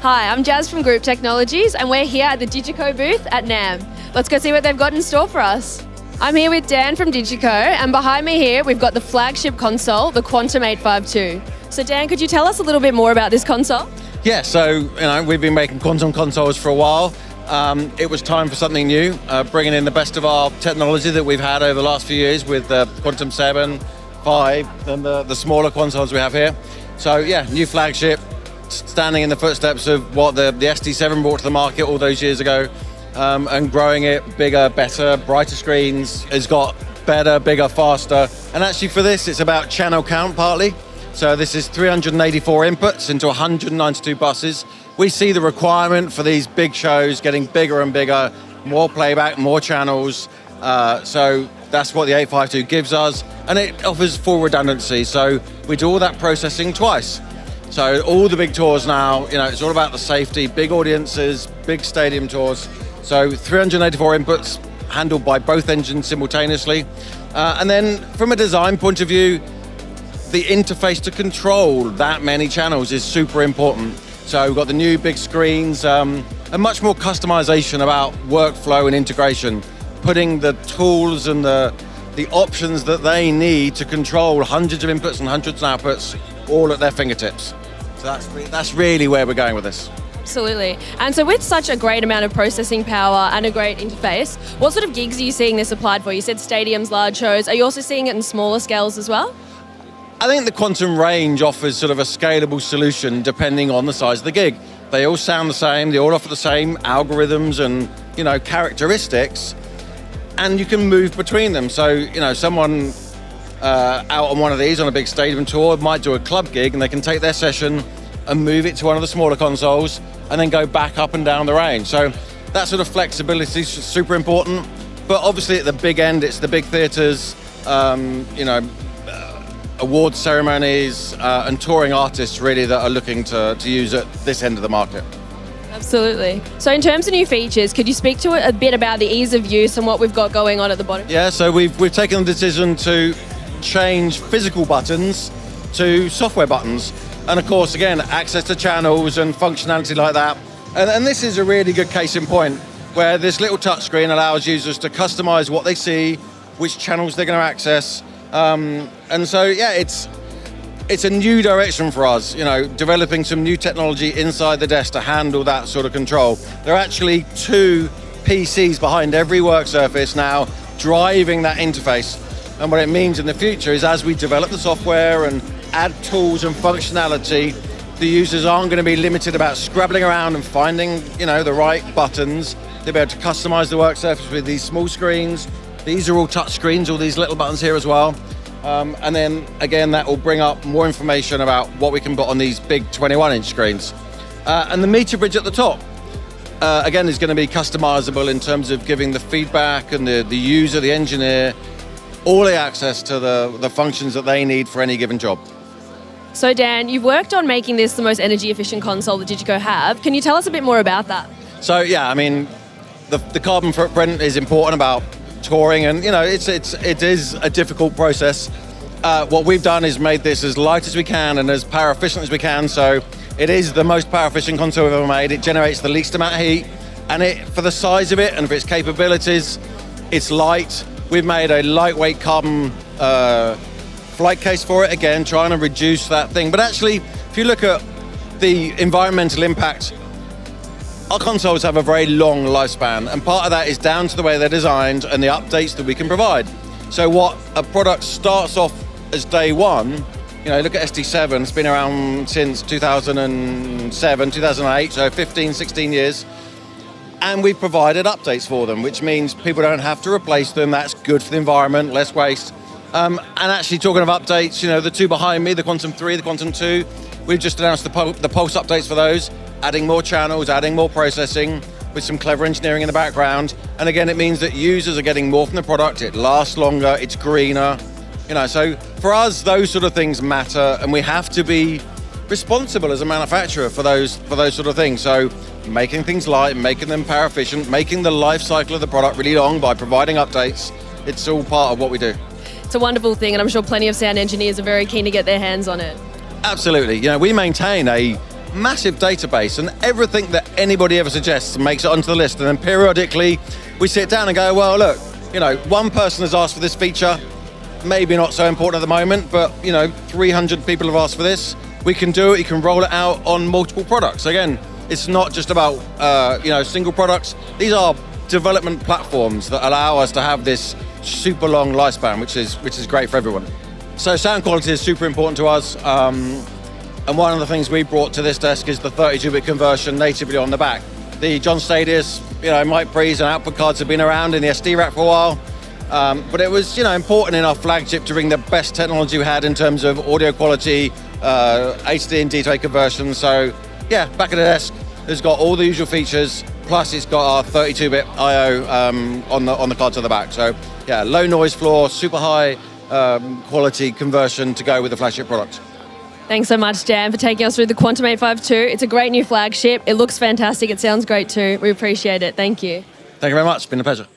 Hi, I'm Jazz from Group Technologies and we're here at the DiGiCo booth at NAMM. Let's go see what they've got in store for us. I'm here with Dan from DiGiCo and behind me here we've got the flagship console, the Quantum852. So Dan, could you tell us a little bit more about this console? Yeah, so we've been making quantum consoles for a while. It was time for something new, bringing in the best of our technology that we've had over the last few years with the Quantum 7, 5 and the smaller consoles we have here. So yeah, new flagship, standing in the footsteps of what the SD7 brought to the market all those years ago, and growing it bigger, better, brighter screens. It's got better, bigger, faster. And actually for this, it's about channel count partly. So this is 384 inputs into 192 buses. We see the requirement for these big shows getting bigger and bigger, more playback, more channels. So that's what the 852 gives us. And it offers full redundancy. So we do all that processing twice. So all the big tours now, it's all about the safety, big audiences, big stadium tours. So 384 inputs handled by both engines simultaneously. And then from a design point of view, the interface to control that many channels is super important. So we've got the new big screens, and much more customization about workflow and integration, putting the tools and the options that they need to control hundreds of inputs and hundreds of outputs all at their fingertips. So that's really where we're going with this. Absolutely. And so with such a great amount of processing power and a great interface, what sort of gigs are you seeing this applied for? You said stadiums, large shows. Are you also seeing it in smaller scales as well? I think the Quantum range offers sort of a scalable solution depending on the size of the gig. They all sound the same, they all offer the same algorithms and characteristics, and you can move between them. So someone out on one of these on a big stadium tour might do a club gig and they can take their session and move it to one of the smaller consoles and then go back up and down the range. So that sort of flexibility is super important. But obviously at the big end, it's the big theaters, awards ceremonies and touring artists really that are looking to use at this end of the market. Absolutely. So in terms of new features, could you speak to it a bit about the ease of use and what we've got going on at the bottom? Yeah, so we've taken the decision to change physical buttons to software buttons. And of course, again, access to channels and functionality like that. And this is a really good case in point, where this little touchscreen allows users to customize what they see, which channels they're going to access. And so, yeah, it's a new direction for us, developing some new technology inside the desk to handle that sort of control. There are actually 2 PCs behind every work surface now driving that interface. And what it means in the future is as we develop the software and add tools and functionality, the users aren't going to be limited about scrabbling around and finding, the right buttons. They'll be able to customize the work surface with these small screens. These are all touch screens, all these little buttons here as well. And then again, that will bring up more information about what we can put on these big 21-inch screens. And the meter bridge at the top, again, is going to be customizable in terms of giving the feedback and the user, the engineer, all the access to the functions that they need for any given job. So Dan, you've worked on making this the most energy efficient console that DiGiCo have. Can you tell us a bit more about that? So yeah, the carbon footprint is important about touring, and it is a difficult process. What we've done is made this as light as we can and as power efficient as we can. So it is the most power efficient console we've ever made. It generates the least amount of heat, and for the size of it and for its capabilities, it's light. We've made a lightweight carbon flight case for it, again, trying to reduce that thing. But actually, if you look at the environmental impact, our consoles have a very long lifespan, and part of that is down to the way they're designed and the updates that we can provide. So what a product starts off as day one, look at SD7, it's been around since 2007, 2008, so 15, 16 years. And we've provided updates for them, which means people don't have to replace them. That's good for the environment, less waste. And actually talking of updates, the 2 behind me, the Quantum 3, the Quantum 2, we've just announced the pulse updates for those, adding more channels, adding more processing with some clever engineering in the background. And again, it means that users are getting more from the product, it lasts longer, it's greener. So for us, those sort of things matter, and we have to be responsible as a manufacturer for those sort of things. So making things light, making them power efficient, making the life cycle of the product really long by providing updates, it's all part of what we do. It's a wonderful thing, and I'm sure plenty of sound engineers are very keen to get their hands on it. Absolutely. We maintain a massive database, and everything that anybody ever suggests makes it onto the list. And then periodically, we sit down and go, well, look, you know, one person has asked for this feature, maybe not so important at the moment, but, you know, 300 people have asked for this. We can do it, you can roll it out on multiple products. Again, it's not just about, you know, single products. These are development platforms that allow us to have this super long lifespan, which is great for everyone. So sound quality is super important to us. And one of the things we brought to this desk is the 32-bit conversion natively on the back. The John Stadius, you know, mic pre's and output cards have been around in the SD rack for a while. But it was, you know, important in our flagship to bring the best technology we had in terms of audio quality, HD and D2A conversion. So yeah, back of the desk, it's got all the usual features, plus it's got our 32-bit I/O on the cards on the back. So yeah, low noise floor, super high quality conversion to go with the flagship product. Thanks so much, Dan, for taking us through the Quantum852. It's a great new flagship. It looks fantastic. It sounds great too. We appreciate it. Thank you. Thank you very much. It's been a pleasure.